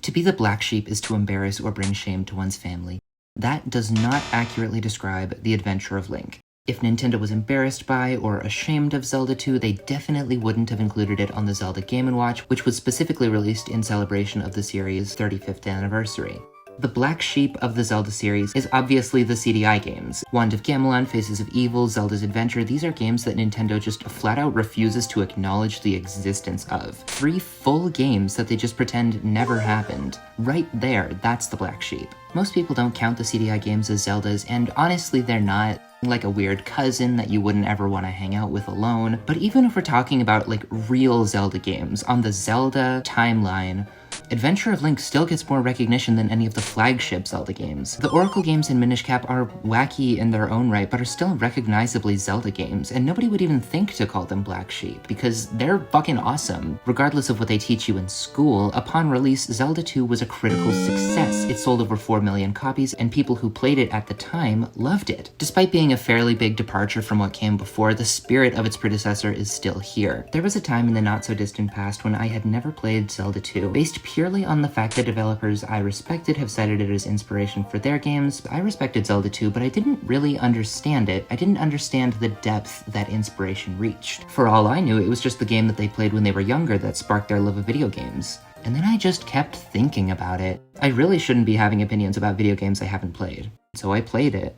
To be the black sheep is to embarrass or bring shame to one's family. That does not accurately describe the adventure of Link. If Nintendo was embarrassed by or ashamed of Zelda 2, they definitely wouldn't have included it on the Zelda Game & Watch, which was specifically released in celebration of the series' 35th anniversary. The black sheep of the Zelda series is obviously the CDI games. Wand of Gamelon, Faces of Evil, Zelda's Adventure, these are games that Nintendo just flat out refuses to acknowledge the existence of. 3 full games that they just pretend never happened. Right there, that's the black sheep. Most people don't count the CDI games as Zeldas, and honestly they're not. Like a weird cousin that you wouldn't ever want to hang out with alone. But even if we're talking about like real Zelda games, on the Zelda timeline, Adventure of Link still gets more recognition than any of the flagship Zelda games. The Oracle games in Minish Cap are wacky in their own right, but are still recognizably Zelda games, and nobody would even think to call them Black Sheep, because they're fucking awesome. Regardless of what they teach you in school, upon release, Zelda 2 was a critical success. It sold over 4 million copies, and people who played it at the time loved it. Despite being a fairly big departure from what came before, the spirit of its predecessor is still here. There was a time in the not-so-distant past when I had never played Zelda 2, based purely on the fact that developers I respected have cited it as inspiration for their games. I respected Zelda 2, but I didn't really understand it. I didn't understand the depth that inspiration reached. For all I knew, it was just the game that they played when they were younger that sparked their love of video games. And then I just kept thinking about it. I really shouldn't be having opinions about video games I haven't played. So I played it.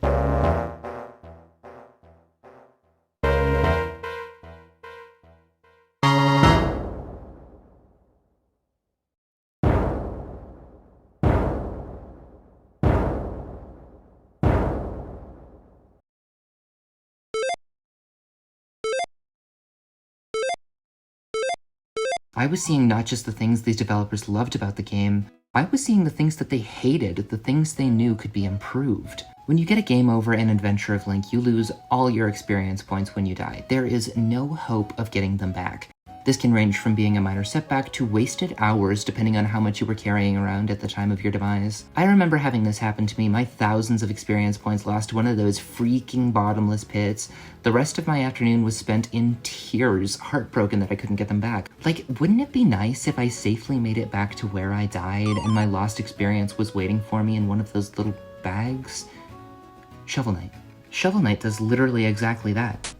I was seeing not just the things these developers loved about the game, I was seeing the things that they hated, the things they knew could be improved. When you get a game over in Adventure of Link, you lose all your experience points when you die. There is no hope of getting them back. This can range from being a minor setback to wasted hours depending on how much you were carrying around at the time of your demise. I remember having this happen to me, my thousands of experience points lost to one of those freaking bottomless pits. The rest of my afternoon was spent in tears, heartbroken that I couldn't get them back. Like, wouldn't it be nice if I safely made it back to where I died and my lost experience was waiting for me in one of those little bags? Shovel Knight. Shovel Knight does literally exactly that.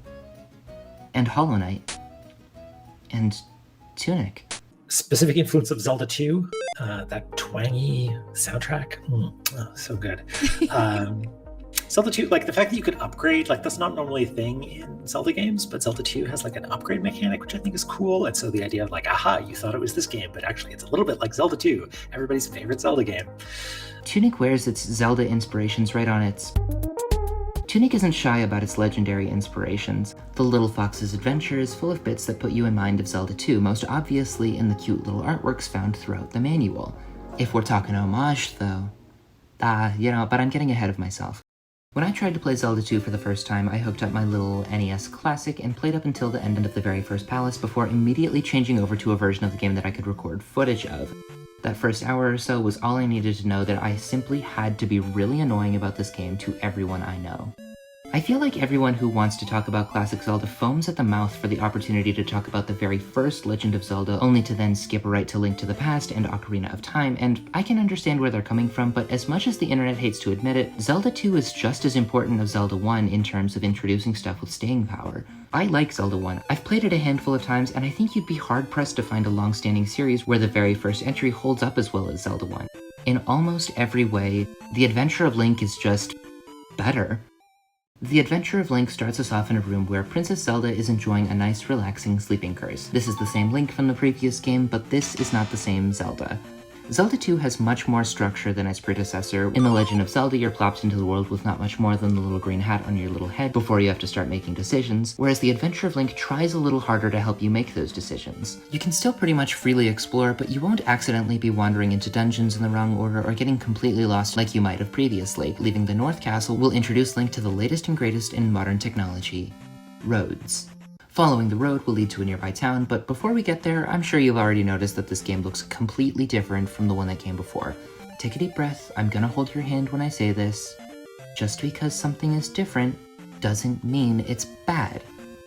And Hollow Knight. And Tunic. Specific influence of Zelda 2, that twangy soundtrack, so good. Zelda 2, like the fact that you could upgrade, like that's not normally a thing in Zelda games, but Zelda 2 has like an upgrade mechanic, which I think is cool. And so the idea of like, aha, you thought it was this game, but actually it's a little bit like Zelda 2, everybody's favorite Zelda game. Tunic wears its Zelda inspirations right on its... Tunic isn't shy about its legendary inspirations. The Little Fox's Adventure is full of bits that put you in mind of Zelda 2, most obviously in the cute little artworks found throughout the manual. If we're talking homage, though... but I'm getting ahead of myself. When I tried to play Zelda 2 for the first time, I hooked up my little NES Classic and played up until the end of the very first palace before immediately changing over to a version of the game that I could record footage of. That first hour or so was all I needed to know that I simply had to be really annoying about this game to everyone I know. I feel like everyone who wants to talk about classic Zelda foams at the mouth for the opportunity to talk about the very first Legend of Zelda, only to then skip right to Link to the Past and Ocarina of Time, and I can understand where they're coming from, but as much as the internet hates to admit it, Zelda 2 is just as important as Zelda 1 in terms of introducing stuff with staying power. I like Zelda 1. I've played it a handful of times, and I think you'd be hard-pressed to find a long-standing series where the very first entry holds up as well as Zelda 1. In almost every way, The Adventure of Link is just... better. The Adventure of Link starts us off in a room where Princess Zelda is enjoying a nice, relaxing sleeping curse. This is the same Link from the previous game, but this is not the same Zelda. Zelda 2 has much more structure than its predecessor. In The Legend of Zelda, you're plopped into the world with not much more than the little green hat on your little head before you have to start making decisions, whereas The Adventure of Link tries a little harder to help you make those decisions. You can still pretty much freely explore, but you won't accidentally be wandering into dungeons in the wrong order or getting completely lost like you might have previously. Leaving the North Castle will introduce Link to the latest and greatest in modern technology: roads. Following the road will lead to a nearby town, but before we get there, I'm sure you've already noticed that this game looks completely different from the one that came before. Take a deep breath, I'm gonna hold your hand when I say this. Just because something is different doesn't mean it's bad.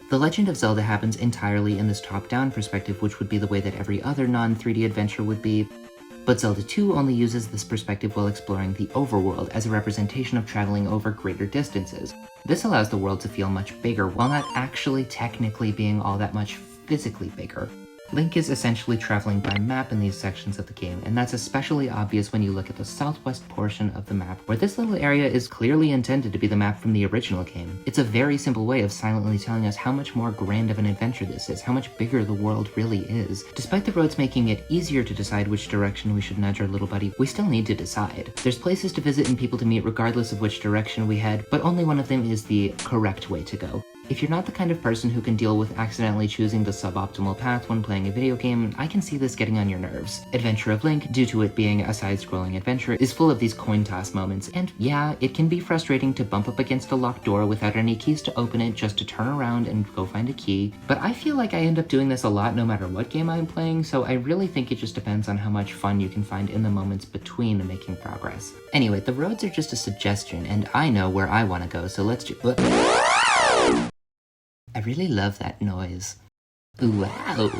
The Legend of Zelda happens entirely in this top-down perspective, which would be the way that every other non-3D adventure would be. But Zelda 2 only uses this perspective while exploring the Overworld as a representation of traveling over greater distances. This allows the world to feel much bigger while not actually technically being all that much physically bigger. Link is essentially traveling by map in these sections of the game, and that's especially obvious when you look at the southwest portion of the map, where this little area is clearly intended to be the map from the original game. It's a very simple way of silently telling us how much more grand of an adventure this is, how much bigger the world really is. Despite the roads making it easier to decide which direction we should nudge our little buddy, we still need to decide. There's places to visit and people to meet regardless of which direction we head, but only one of them is the correct way to go. If you're not the kind of person who can deal with accidentally choosing the suboptimal path when playing a video game, I can see this getting on your nerves. Adventure of Link, due to it being a side-scrolling adventure, is full of these coin toss moments, and yeah, it can be frustrating to bump up against a locked door without any keys to open it just to turn around and go find a key, but I feel like I end up doing this a lot no matter what game I'm playing, so I really think it just depends on how much fun you can find in the moments between making progress. Anyway, the roads are just a suggestion, and I know where I want to go, so let's I really love that noise. Wow.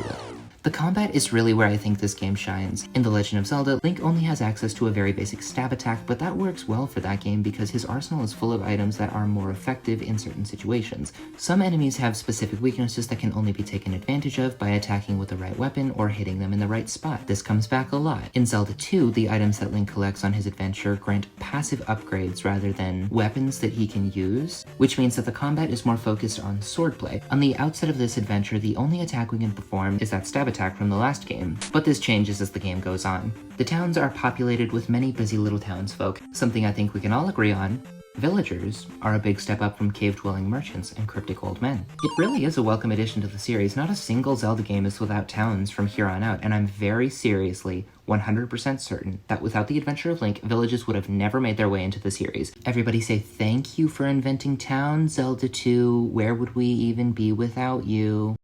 The combat is really where I think this game shines. In The Legend of Zelda, Link only has access to a very basic stab attack, but that works well for that game because his arsenal is full of items that are more effective in certain situations. Some enemies have specific weaknesses that can only be taken advantage of by attacking with the right weapon or hitting them in the right spot. This comes back a lot. In Zelda 2, the items that Link collects on his adventure grant passive upgrades rather than weapons that he can use, which means that the combat is more focused on swordplay. On the outset of this adventure, the only attack we can perform is that stab attack from the last game, but this changes as the game goes on. The towns are populated with many busy little townsfolk, something I think we can all agree on. Villagers are a big step up from cave-dwelling merchants and cryptic old men. It really is a welcome addition to the series. Not a single Zelda game is without towns from here on out, and I'm very seriously 100% certain that without the Adventure of Link, villages would have never made their way into the series. Everybody say thank you for inventing towns, Zelda 2. Where would we even be without you?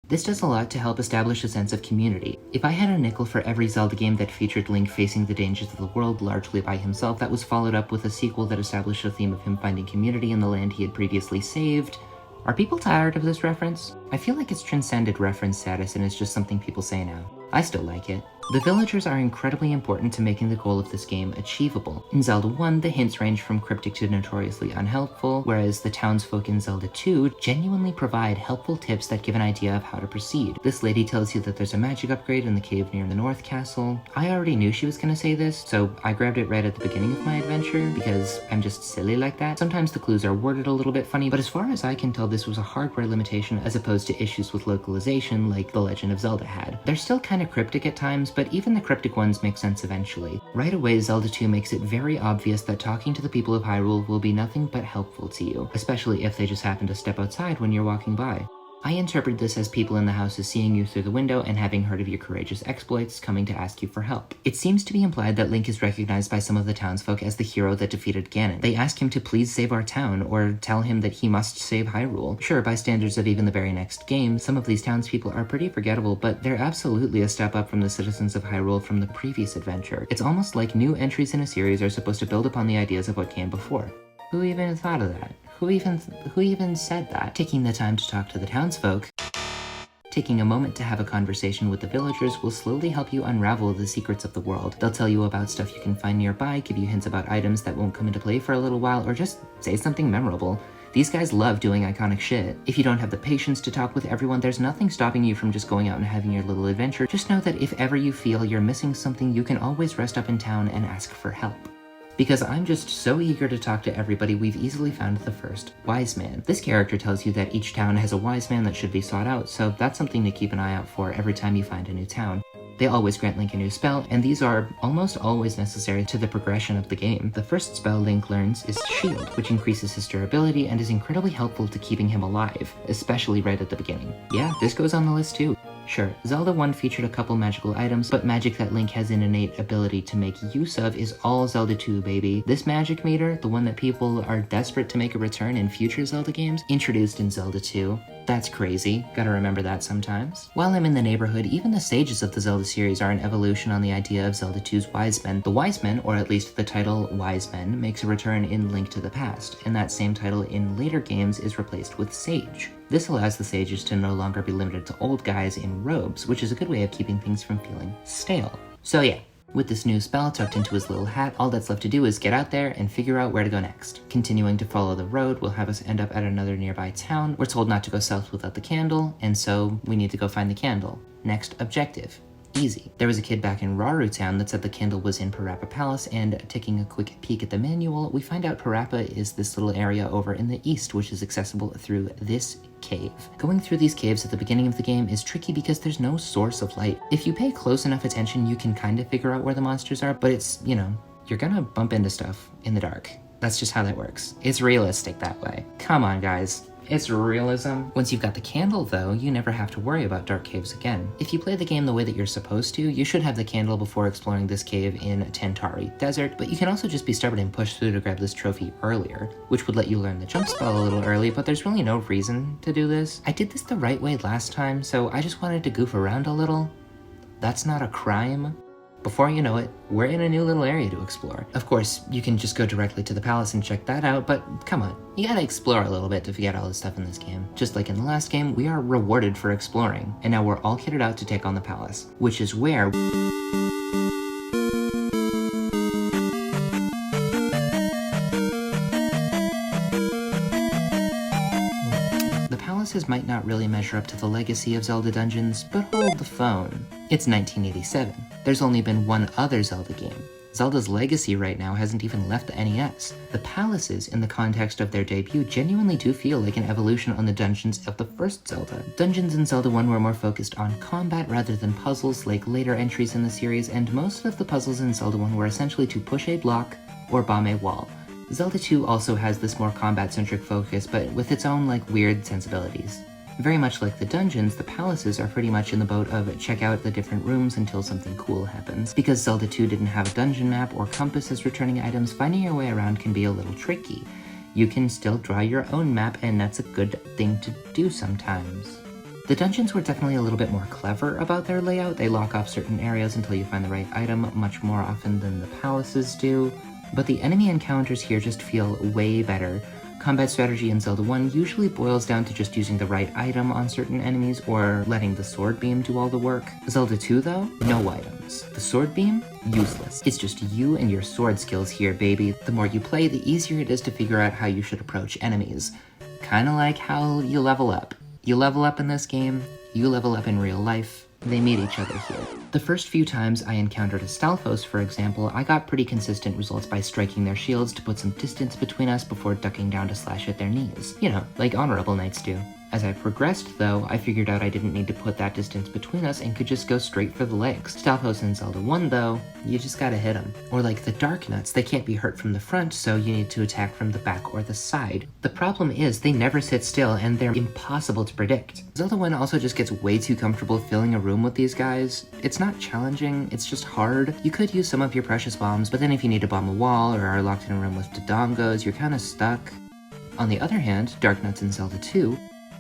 This does a lot to help establish a sense of community. If I had a nickel for every Zelda game that featured Link facing the dangers of the world largely by himself that was followed up with a sequel that established a theme of him finding community in the land he had previously saved, are people tired of this reference? I feel like it's transcended reference status and it's just something people say now. I still like it. The villagers are incredibly important to making the goal of this game achievable. In Zelda 1, the hints range from cryptic to notoriously unhelpful, whereas the townsfolk in Zelda 2 genuinely provide helpful tips that give an idea of how to proceed. This lady tells you that there's a magic upgrade in the cave near the North Castle. I already knew she was gonna say this, so I grabbed it right at the beginning of my adventure, because I'm just silly like that. Sometimes the clues are worded a little bit funny, but as far as I can tell, this was a hardware limitation as opposed to issues with localization like The Legend of Zelda had. They're still kind of cryptic at times, but even the cryptic ones make sense eventually. Right away, Zelda 2 makes it very obvious that talking to the people of Hyrule will be nothing but helpful to you, especially if they just happen to step outside when you're walking by. I interpret this as people in the houses seeing you through the window and having heard of your courageous exploits coming to ask you for help. It seems to be implied that Link is recognized by some of the townsfolk as the hero that defeated Ganon. They ask him to please save our town, or tell him that he must save Hyrule. Sure, by standards of even the very next game, some of these townspeople are pretty forgettable, but they're absolutely a step up from the citizens of Hyrule from the previous adventure. It's almost like new entries in a series are supposed to build upon the ideas of what came before. Who even thought of that? Who even said that? Taking the time to talk to the townsfolk, taking a moment to have a conversation with the villagers will slowly help you unravel the secrets of the world. They'll tell you about stuff you can find nearby, give you hints about items that won't come into play for a little while, or just say something memorable. These guys love doing iconic shit. If you don't have the patience to talk with everyone, there's nothing stopping you from just going out and having your little adventure. Just know that if ever you feel you're missing something, you can always rest up in town and ask for help. Because I'm just so eager to talk to everybody, we've easily found the first wise man. This character tells you that each town has a wise man that should be sought out, so that's something to keep an eye out for every time you find a new town. They always grant Link a new spell, and these are almost always necessary to the progression of the game. The first spell Link learns is Shield, which increases his durability and is incredibly helpful to keeping him alive, especially right at the beginning. Yeah, this goes on the list too. Sure, Zelda 1 featured a couple magical items, but magic that Link has an innate ability to make use of is all Zelda 2, baby. This magic meter, the one that people are desperate to make a return in future Zelda games, introduced in Zelda 2. That's crazy. Gotta remember that sometimes. While I'm in the neighborhood, even the sages of the Zelda series are an evolution on the idea of Zelda 2's Wise Men. The Wise Men, or at least the title Wise Men, makes a return in Link to the Past, and that same title in later games is replaced with Sage. This allows the sages to no longer be limited to old guys in robes, which is a good way of keeping things from feeling stale. So yeah, With this new spell tucked into his little hat, all that's left to do is get out there and figure out where to go next. Continuing to follow the road will have us end up at another nearby town. We're told not to go south without the candle, and so we need to go find the candle. Next objective. Easy. There was a kid back in Raru Town that said the candle was in Parappa Palace, and taking a quick peek at the manual, we find out Parappa is this little area over in the east, which is accessible through this cave. Going through these caves at the beginning of the game is tricky because there's no source of light. If you pay close enough attention, you can kind of figure out where the monsters are, but it's, you know, you're gonna bump into stuff in the dark. That's just how that works. It's realistic that way. Come on, guys. It's realism. Once you've got the candle, though, you never have to worry about dark caves again. If you play the game the way that you're supposed to, you should have the candle before exploring this cave in Tantari Desert, but you can also just be stubborn and push through to grab this trophy earlier, which would let you learn the jump spell a little early, but there's really no reason to do this. I did this the right way last time, so I just wanted to goof around a little. That's not a crime. Before you know it, we're in a new little area to explore. Of course, you can just go directly to the palace and check that out, but come on, you gotta explore a little bit to forget all the stuff in this game. Just like in the last game, we are rewarded for exploring, and now we're all kitted out to take on the palace, which is where might not really measure up to the legacy of Zelda dungeons, but hold the phone. It's 1987. There's only been one other Zelda game. Zelda's legacy right now hasn't even left the NES. The palaces, in the context of their debut, genuinely do feel like an evolution on the dungeons of the first Zelda. Dungeons in Zelda 1 were more focused on combat rather than puzzles like later entries in the series, and most of the puzzles in Zelda 1 were essentially to push a block or bomb a wall. Zelda 2 also has this more combat-centric focus, but with its own, weird sensibilities. Very much like the dungeons, the palaces are pretty much in the boat of check out the different rooms until something cool happens. Because Zelda 2 didn't have a dungeon map or compass as returning items, finding your way around can be a little tricky. You can still draw your own map, and that's a good thing to do sometimes. The dungeons were definitely a little bit more clever about their layout. They lock off certain areas until you find the right item much more often than the palaces do. But the enemy encounters here just feel way better. Combat strategy in Zelda 1 usually boils down to just using the right item on certain enemies or letting the sword beam do all the work. Zelda 2 though, no items. The sword beam, useless. It's just you and your sword skills here, baby. The more you play, the easier it is to figure out how you should approach enemies. Kinda like how you level up. You level up in this game, you level up in real life. They meet each other here. The first few times I encountered a Stalfos, for example, I got pretty consistent results by striking their shields to put some distance between us before ducking down to slash at their knees. You know, like honorable knights do. As I progressed, though, I figured out I didn't need to put that distance between us and could just go straight for the legs. Stalfos in Zelda 1, though, you just gotta hit them. Or like the Dark Nuts, they can't be hurt from the front, so you need to attack from the back or the side. The problem is, they never sit still, and they're impossible to predict. Zelda 1 also just gets way too comfortable filling a room with these guys. It's not challenging, it's just hard. You could use some of your precious bombs, but then if you need to bomb a wall or are locked in a room with Dodongos, you're kinda stuck. On the other hand, Dark Nuts in Zelda 2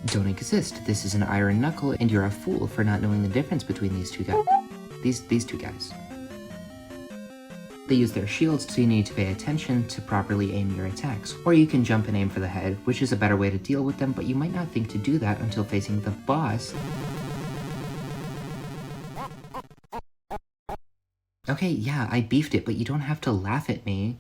don't exist. This is an iron knuckle, and you're a fool for not knowing the difference between these two guys. These two guys. They use their shields, so you need to pay attention to properly aim your attacks. Or you can jump and aim for the head, which is a better way to deal with them, but you might not think to do that until facing the boss. Okay, yeah, I beefed it, but you don't have to laugh at me.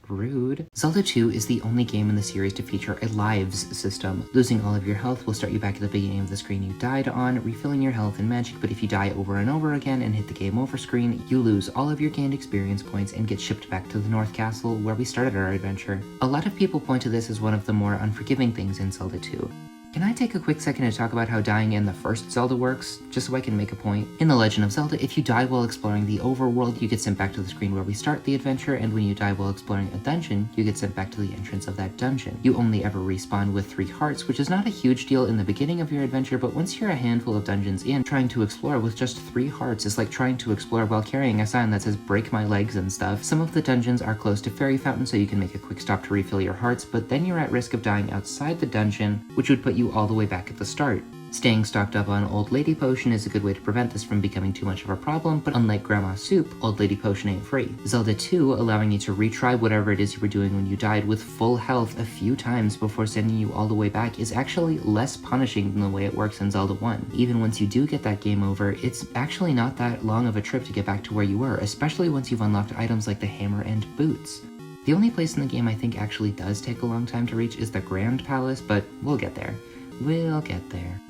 Rude. Zelda 2 is the only game in the series to feature a lives system. Losing all of your health will start you back at the beginning of the screen you died on, refilling your health and magic, but if you die over and over again and hit the game over screen, you lose all of your gained experience points and get shipped back to the North Castle where we started our adventure. A lot of people point to this as one of the more unforgiving things in Zelda 2. Can I take a quick second to talk about how dying in the first Zelda works, just so I can make a point? In The Legend of Zelda, if you die while exploring the overworld, you get sent back to the screen where we start the adventure, and when you die while exploring a dungeon, you get sent back to the entrance of that dungeon. You only ever respawn with 3 hearts, which is not a huge deal in the beginning of your adventure, but once you're a handful of dungeons in, trying to explore with just 3 hearts is like trying to explore while carrying a sign that says break my legs and stuff. Some of the dungeons are close to fairy fountains, so you can make a quick stop to refill your hearts, but then you're at risk of dying outside the dungeon, which would put you all the way back at the start. Staying stocked up on Old Lady Potion is a good way to prevent this from becoming too much of a problem, but unlike Grandma Soup, Old Lady Potion ain't free. Zelda 2, allowing you to retry whatever it is you were doing when you died with full health a few times before sending you all the way back, is actually less punishing than the way it works in Zelda 1. Even once you do get that game over, it's actually not that long of a trip to get back to where you were, especially once you've unlocked items like the hammer and boots. The only place in the game I think actually does take a long time to reach is the Grand Palace, but we'll get there. We'll get there.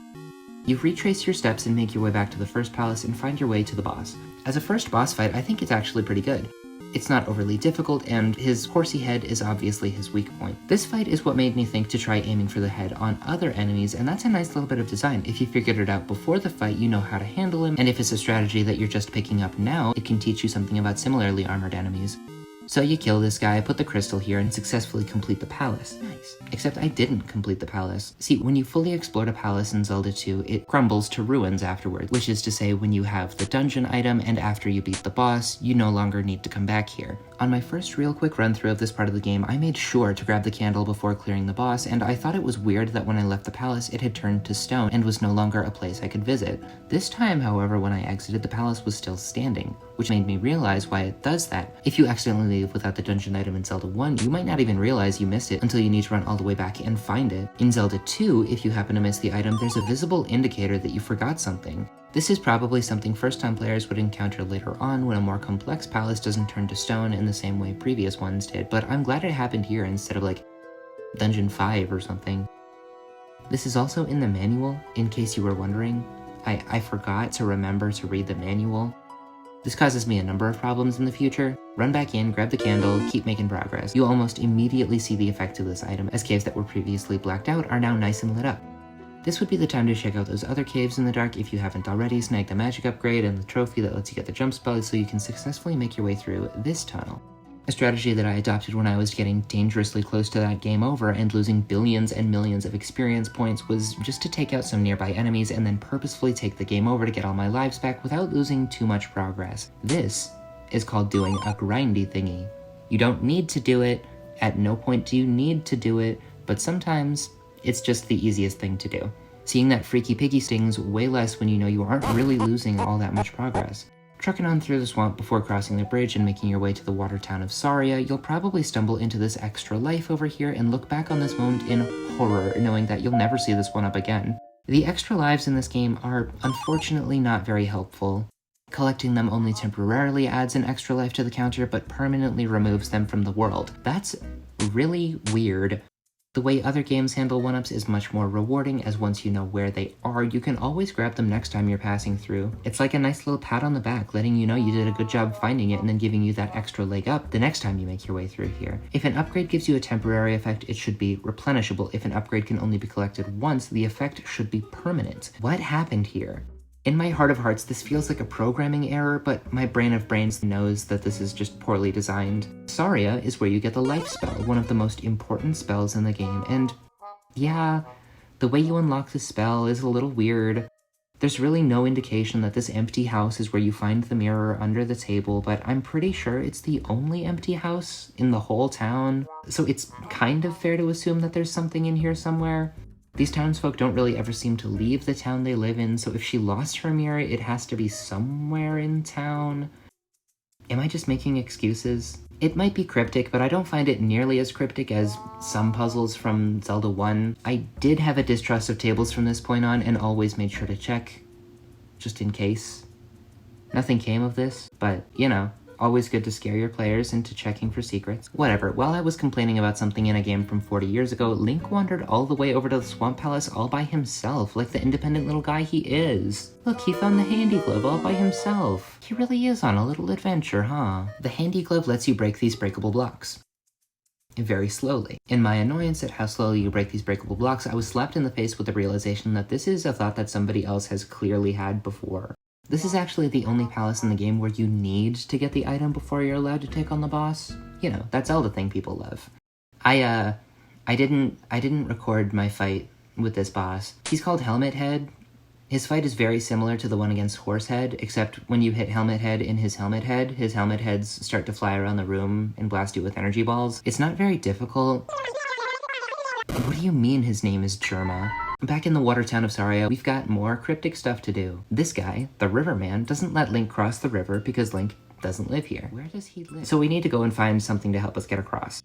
You retrace your steps and make your way back to the first palace and find your way to the boss. As a first boss fight, I think it's actually pretty good. It's not overly difficult, and his horsey head is obviously his weak point. This fight is what made me think to try aiming for the head on other enemies, and that's a nice little bit of design. If you figured it out before the fight, you know how to handle him, and if it's a strategy that you're just picking up now, it can teach you something about similarly armored enemies. So you kill this guy, put the crystal here, and successfully complete the palace. Nice. Except I didn't complete the palace. See, when you fully explored a palace in Zelda 2, it crumbles to ruins afterwards, which is to say when you have the dungeon item and after you beat the boss, you no longer need to come back here. On my first real quick run through of this part of the game, I made sure to grab the candle before clearing the boss, and I thought it was weird that when I left the palace, it had turned to stone and was no longer a place I could visit. This time, however, when I exited, the palace was still standing, which made me realize why it does that. If you accidentally leave without the dungeon item in Zelda 1, you might not even realize you missed it until you need to run all the way back and find it. In Zelda 2, if you happen to miss the item, there's a visible indicator that you forgot something. This is probably something first-time players would encounter later on when a more complex palace doesn't turn to stone in the same way previous ones did, but I'm glad it happened here instead of like Dungeon 5 or something. This is also in the manual, in case you were wondering. I forgot to remember to read the manual. This causes me a number of problems in the future. Run back in, grab the candle, keep making progress. You almost immediately see the effect of this item, as caves that were previously blacked out are now nice and lit up. This would be the time to check out those other caves in the dark if you haven't already. Snag the magic upgrade and the trophy that lets you get the jump spell so you can successfully make your way through this tunnel. A strategy that I adopted when I was getting dangerously close to that game over and losing billions and millions of experience points was just to take out some nearby enemies and then purposefully take the game over to get all my lives back without losing too much progress. This is called doing a grindy thingy. You don't need to do it, at no point do you need to do it, but sometimes it's just the easiest thing to do. Seeing that freaky piggy stings way less when you know you aren't really losing all that much progress. Trucking on through the swamp before crossing the bridge and making your way to the water town of Saria, you'll probably stumble into this extra life over here and look back on this moment in horror, knowing that you'll never see this one up again. The extra lives in this game are unfortunately not very helpful. Collecting them only temporarily adds an extra life to the counter, but permanently removes them from the world. That's really weird. The way other games handle 1-ups is much more rewarding, as once you know where they are, you can always grab them next time you're passing through. It's like a nice little pat on the back, letting you know you did a good job finding it and then giving you that extra leg up the next time you make your way through here. If an upgrade gives you a temporary effect, it should be replenishable. If an upgrade can only be collected once, the effect should be permanent. What happened here? In my heart of hearts, this feels like a programming error, but my brain of brains knows that this is just poorly designed. Saria is where you get the life spell, one of the most important spells in the game, and yeah, the way you unlock the spell is a little weird. There's really no indication that this empty house is where you find the mirror under the table, but I'm pretty sure it's the only empty house in the whole town, so it's kind of fair to assume that there's something in here somewhere. These townsfolk don't really ever seem to leave the town they live in, so if she lost her mirror, it has to be somewhere in town. Am I just making excuses? It might be cryptic, but I don't find it nearly as cryptic as some puzzles from Zelda 1. I did have a distrust of tables from this point on, and always made sure to check, just in case. Nothing came of this, but, you know, always good to scare your players into checking for secrets. Whatever, while I was complaining about something in a game from 40 years ago, Link wandered all the way over to the Swamp Palace all by himself, like the independent little guy he is. Look, he found the handy glove all by himself. He really is on a little adventure, huh? The handy glove lets you break these breakable blocks. Very slowly. In my annoyance at how slowly you break these breakable blocks, I was slapped in the face with the realization that this is a thought that somebody else has clearly had before. This is actually the only palace in the game where you need to get the item before you're allowed to take on the boss. You know, that Zelda thing people love. I didn't record my fight with this boss. He's called Helmet Head. His fight is very similar to the one against Horsehead, except when you hit Helmet Head in his helmet heads start to fly around the room and blast you with energy balls. It's not very difficult. What do you mean his name is Germa? Back in the water town of Saria, we've got more cryptic stuff to do. This guy, the Riverman, doesn't let Link cross the river because Link doesn't live here. Where does he live? So we need to go and find something to help us get across.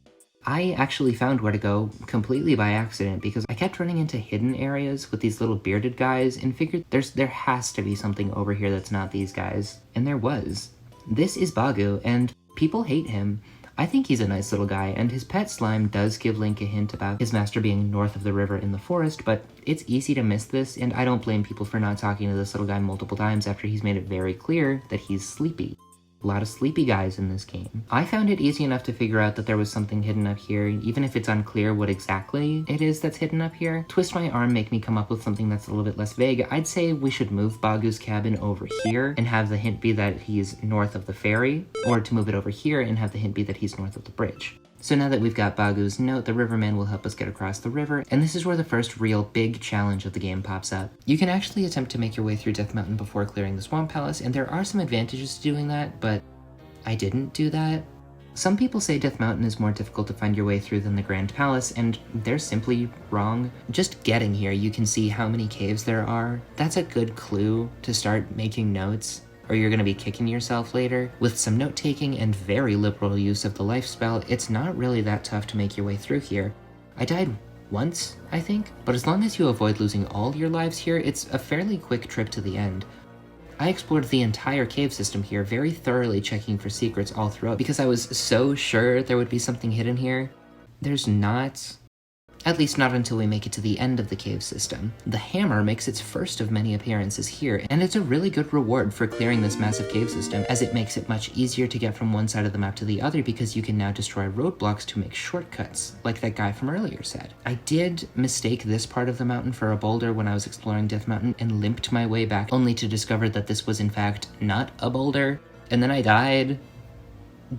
I actually found where to go completely by accident because I kept running into hidden areas with these little bearded guys and figured there has to be something over here that's not these guys. And there was. This is Bagu, and people hate him. I think he's a nice little guy, and his pet slime does give Link a hint about his master being north of the river in the forest, but it's easy to miss this, and I don't blame people for not talking to this little guy multiple times after he's made it very clear that he's sleepy. A lot of sleepy guys in this game. I found it easy enough to figure out that there was something hidden up here, even if it's unclear what exactly it is that's hidden up here. Twist my arm, make me come up with something that's a little bit less vague. I'd say we should move Bagu's cabin over here and have the hint be that he's north of the ferry, or to move it over here and have the hint be that he's north of the bridge. So now that we've got Bagu's note, the Riverman will help us get across the river, and this is where the first real big challenge of the game pops up. You can actually attempt to make your way through Death Mountain before clearing the Swamp Palace, and there are some advantages to doing that, but I didn't do that. Some people say Death Mountain is more difficult to find your way through than the Grand Palace, and they're simply wrong. Just getting here, you can see how many caves there are. That's a good clue to start making notes, or you're gonna be kicking yourself later. With some note-taking and very liberal use of the life spell, it's not really that tough to make your way through here. I died once, I think, but as long as you avoid losing all your lives here, it's a fairly quick trip to the end. I explored the entire cave system here, very thoroughly checking for secrets all throughout because I was so sure there would be something hidden here. There's not. At least not until we make it to the end of the cave system. The hammer makes its first of many appearances here, and it's a really good reward for clearing this massive cave system, as it makes it much easier to get from one side of the map to the other because you can now destroy roadblocks to make shortcuts, like that guy from earlier said. I did mistake this part of the mountain for a boulder when I was exploring Death Mountain and limped my way back, only to discover that this was in fact not a boulder, and then I died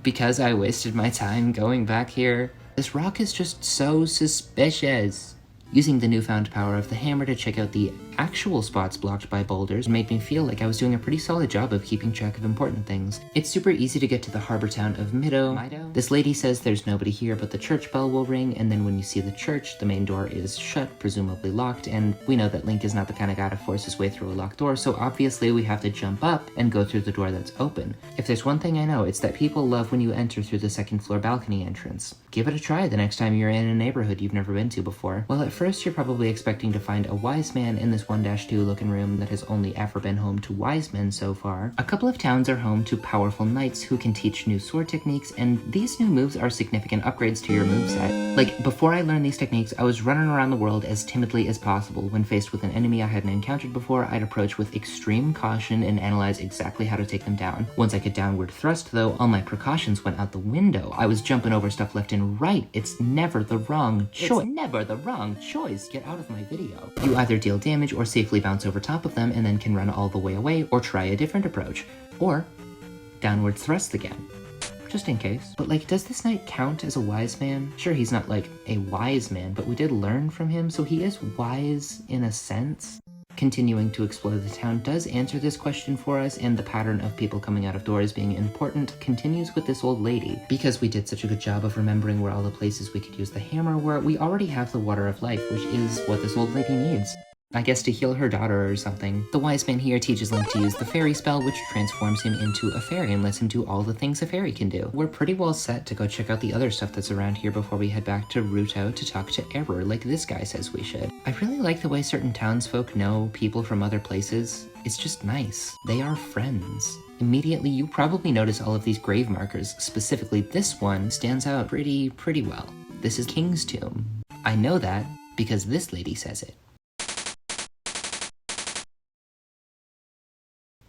because I wasted my time going back here. This rock is just so suspicious. Using the newfound power of the hammer to check out the actual spots blocked by boulders made me feel like I was doing a pretty solid job of keeping track of important things. It's super easy to get to the harbor town of Mido. This lady says there's nobody here, but the church bell will ring, and then when you see the church, the main door is shut, presumably locked, and we know that Link is not the kind of guy to force his way through a locked door, so obviously we have to jump up and go through the door that's open. If there's one thing I know, it's that people love when you enter through the second floor balcony entrance. Give it a try the next time you're in a neighborhood you've never been to before. Well, at first you're probably expecting to find a wise man in this 1-2 looking room that has only ever been home to wise men so far. A couple of towns are home to powerful knights who can teach new sword techniques, and these new moves are significant upgrades to your moveset. Like, before I learned these techniques, I was running around the world as timidly as possible. When faced with an enemy I hadn't encountered before, I'd approach with extreme caution and analyze exactly how to take them down. Once I could downward thrust, though, all my precautions went out the window. I was jumping over stuff left and right. It's never the wrong choice. It's never the wrong choice. Get out of my video. You either deal damage or safely bounce over top of them and then can run all the way away, or try a different approach. Or downward thrust again. Just in case. But like, does this knight count as a wise man? Sure, he's not like a wise man, but we did learn from him, so he is wise in a sense. Continuing to explore the town does answer this question for us, and the pattern of people coming out of doors being important continues with this old lady. Because we did such a good job of remembering where all the places we could use the hammer were, we already have the Water of Life, which is what this old lady needs. I guess to heal her daughter or something. The wise man here teaches Link to use the fairy spell, which transforms him into a fairy and lets him do all the things a fairy can do. We're pretty well set to go check out the other stuff that's around here before we head back to Ruto to talk to Error, like this guy says we should. I really like the way certain townsfolk know people from other places. It's just nice. They are friends. Immediately, you probably notice all of these grave markers. Specifically, this one stands out pretty well. This is King's Tomb. I know that because this lady says it.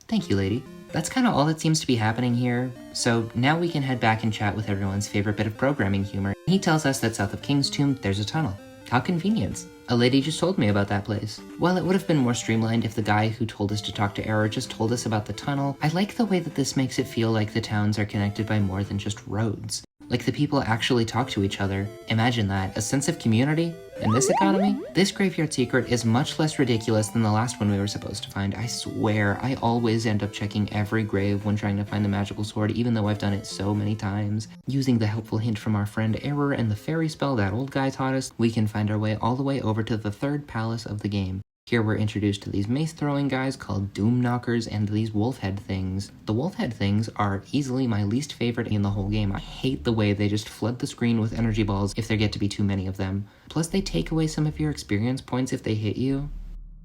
Thank you, lady. That's kind of all that seems to be happening here, so now we can head back and chat with everyone's favorite bit of programming humor. He tells us that south of King's Tomb, there's a tunnel. How convenient. A lady just told me about that place. While it would have been more streamlined if the guy who told us to talk to Error just told us about the tunnel, I like the way that this makes it feel like the towns are connected by more than just roads. Like the people actually talk to each other. Imagine that, a sense of community In this economy, this graveyard secret is much less ridiculous than the last one we were supposed to find. I swear, I always end up checking every grave when trying to find the magical sword, even though I've done it so many times. Using the helpful hint from our friend Error and the fairy spell that old guy taught us, we can find our way all the way over to the third palace of the game. Here we're introduced to these mace-throwing guys called Doom Knockers and these wolf head things. The wolf head things are easily my least favorite in the whole game. I hate the way they just flood the screen with energy balls if there get to be too many of them. Plus they take away some of your experience points if they hit you.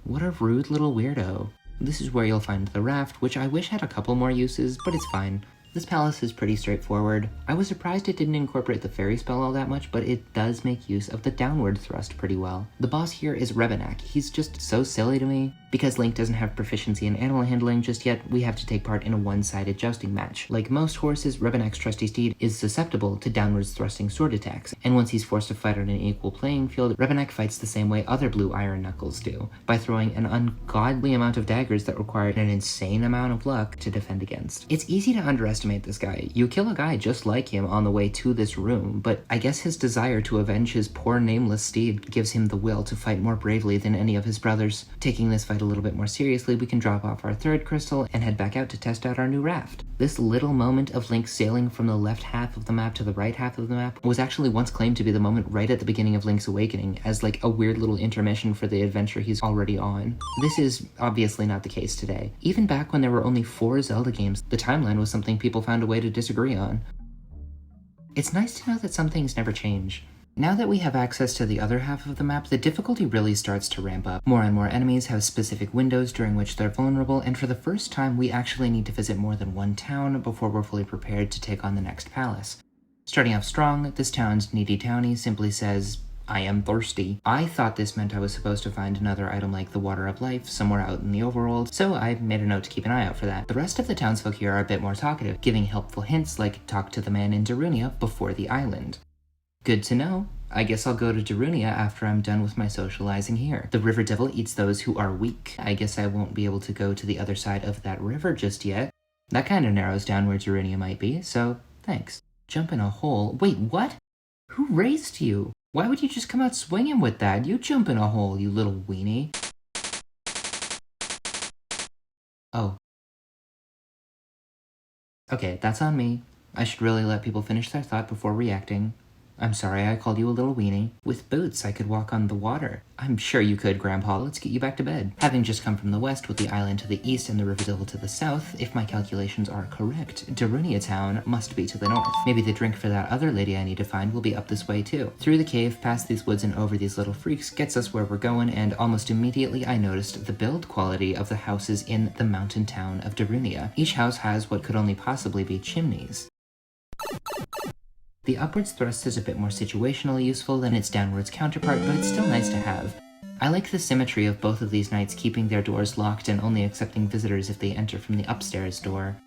What a rude little weirdo. This is where you'll find the raft, which I wish had a couple more uses, but it's fine. This palace is pretty straightforward. I was surprised it didn't incorporate the fairy spell all that much, but it does make use of the downward thrust pretty well. The boss here is Rebenak. He's just so silly to me. Because Link doesn't have proficiency in animal handling just yet, we have to take part in a one-sided jousting match. Like most horses, Rebenak's trusty steed is susceptible to downwards thrusting sword attacks, and once he's forced to fight on an equal playing field, Rebenak fights the same way other blue iron knuckles do, by throwing an ungodly amount of daggers that require an insane amount of luck to defend against. It's easy to underestimate this guy. You kill a guy just like him on the way to this room, but I guess his desire to avenge his poor nameless steed gives him the will to fight more bravely than any of his brothers. Taking this fight a little bit more seriously, we can drop off our third crystal and head back out to test out our new raft. This little moment of Link sailing from the left half of the map to the right half of the map was actually once claimed to be the moment right at the beginning of Link's Awakening, as like a weird little intermission for the adventure he's already on. This is obviously not the case today. Even back when there were only 4 Zelda games, the timeline was something people found a way to disagree on. It's nice to know that some things never change. Now that we have access to the other half of the map, the difficulty really starts to ramp up. More and more enemies have specific windows during which they're vulnerable, and for the first time we actually need to visit more than one town before we're fully prepared to take on the next palace. Starting off strong, this town's needy townie simply says, "I am thirsty." I thought this meant I was supposed to find another item like the Water of Life somewhere out in the Overworld, so I made a note to keep an eye out for that. The rest of the townsfolk here are a bit more talkative, giving helpful hints like talk to the man in Darunia before the island. Good to know. I guess I'll go to Darunia after I'm done with my socializing here. The river devil eats those who are weak. I guess I won't be able to go to the other side of that river just yet. That kind of narrows down where Darunia might be, so thanks. Jump in a hole. Wait, what? Who raised you? Why would you just come out swinging with that? You jump in a hole, you little weenie. Oh. Okay, that's on me. I should really let people finish their thought before reacting. I'm sorry I called you a little weenie. With boots, I could walk on the water. I'm sure you could, Grandpa. Let's get you back to bed. Having just come from the west with the island to the east and the river devil to the south, if my calculations are correct, Darunia town must be to the north. Maybe the drink for that other lady I need to find will be up this way too. Through the cave, past these woods and over these little freaks gets us where we're going, and almost immediately I noticed the build quality of the houses in the mountain town of Darunia. Each house has what could only possibly be chimneys. The upwards thrust is a bit more situationally useful than its downwards counterpart, but it's still nice to have. I like the symmetry of both of these knights keeping their doors locked and only accepting visitors if they enter from the upstairs door.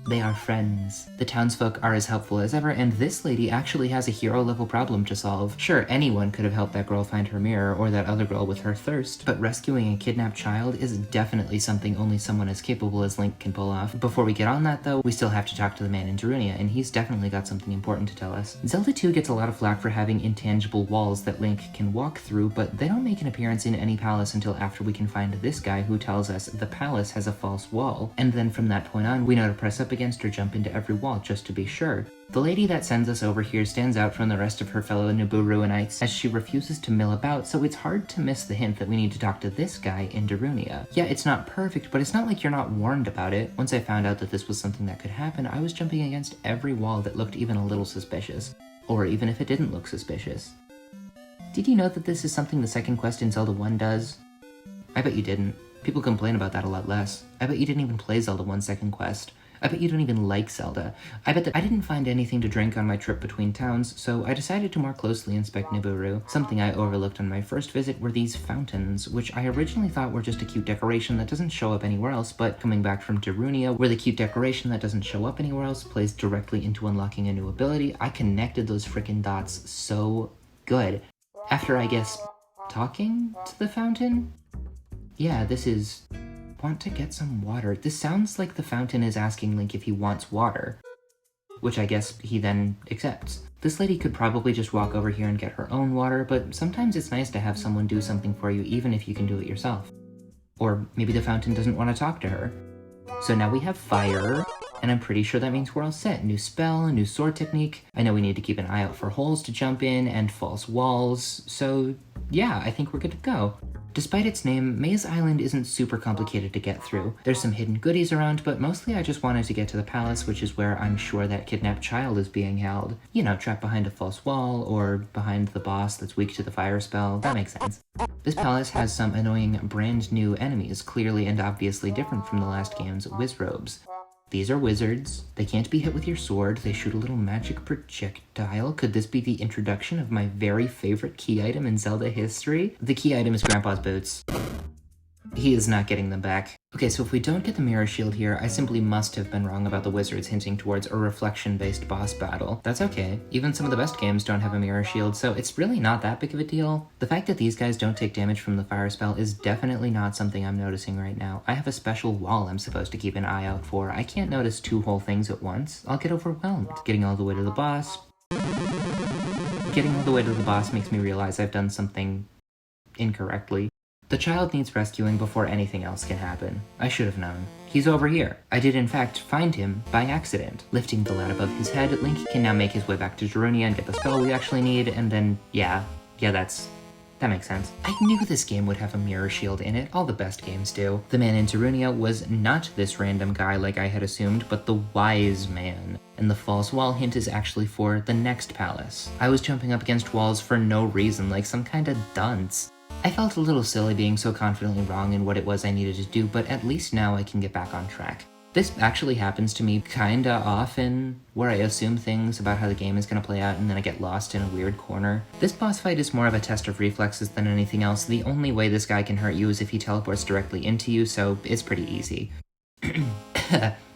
They are friends. The townsfolk are as helpful as ever, and this lady actually has a hero-level problem to solve. Sure, anyone could have helped that girl find her mirror, or that other girl with her thirst, but rescuing a kidnapped child is definitely something only someone as capable as Link can pull off. Before we get on that though, we still have to talk to the man in Darunia, and he's definitely got something important to tell us. Zelda 2 gets a lot of flack for having intangible walls that Link can walk through, but they don't make an appearance in any palace until after we can find this guy who tells us the palace has a false wall, and then from that point on, we know to press up against or jump into every wall just to be sure. The lady that sends us over here stands out from the rest of her fellow Nibiruanites as she refuses to mill about, so it's hard to miss the hint that we need to talk to this guy in Darunia. Yeah, it's not perfect, but it's not like you're not warned about it. Once I found out that this was something that could happen, I was jumping against every wall that looked even a little suspicious. Or even if it didn't look suspicious. Did you know that this is something the second quest in Zelda 1 does? I bet you didn't. People complain about that a lot less. I bet you didn't even play Zelda 1 second quest. I bet you don't even like Zelda. I bet that I didn't find anything to drink on my trip between towns, so I decided to more closely inspect Nibiru. Something I overlooked on my first visit were these fountains, which I originally thought were just a cute decoration that doesn't show up anywhere else, but coming back from Darunia, where the cute decoration that doesn't show up anywhere else plays directly into unlocking a new ability, I connected those frickin' dots so good. After, I guess, talking to the fountain? Yeah, this is... Want to get some water. This sounds like the fountain is asking Link if he wants water. which I guess he then accepts. This lady could probably just walk over here and get her own water, but sometimes it's nice to have someone do something for you even if you can do it yourself. Or maybe the fountain doesn't want to talk to her. So now we have fire, and I'm pretty sure that means we're all set. New spell, new sword technique. I know we need to keep an eye out for holes to jump in and false walls, so yeah, I think we're good to go. Despite its name, Maze Island isn't super complicated to get through. There's some hidden goodies around, but mostly I just wanted to get to the palace, which is where I'm sure that kidnapped child is being held. You know, trapped behind a false wall, or behind the boss that's weak to the fire spell. That makes sense. This palace has some annoying brand new enemies, clearly and obviously different from the last game's Wizrobes. These are wizards. They can't be hit with your sword. They shoot a little magic projectile. Could this be the introduction of my very favorite key item in Zelda history? The key item is Grandpa's boots. He is not getting them back. Okay, so if we don't get the mirror shield here, I simply must have been wrong about the wizards hinting towards a reflection-based boss battle. That's okay. Even some of the best games don't have a mirror shield, so it's really not that big of a deal. The fact that these guys don't take damage from the fire spell is definitely not something I'm noticing right now. I have a special wall I'm supposed to keep an eye out for. I can't notice two whole things at once. I'll get overwhelmed. Getting all the way to the boss. Getting all the way to the boss makes me realize I've done something incorrectly. The child needs rescuing before anything else can happen. I should have known. He's over here. I did in fact find him by accident. Lifting the lad above his head, Link can now make his way back to Darunia and get the spell we actually need, and then, yeah, that makes sense. I knew this game would have a mirror shield in it. All the best games do. The man in Darunia was not this random guy like I had assumed, but the wise man. And the false wall hint is actually for the next palace. I was jumping up against walls for no reason, like some kind of dunce. I felt a little silly being so confidently wrong in what it was I needed to do, but at least now I can get back on track. This actually happens to me kinda often, where I assume things about how the game is gonna play out and then I get lost in a weird corner. This boss fight is more of a test of reflexes than anything else. The only way this guy can hurt you is if he teleports directly into you, so it's pretty easy.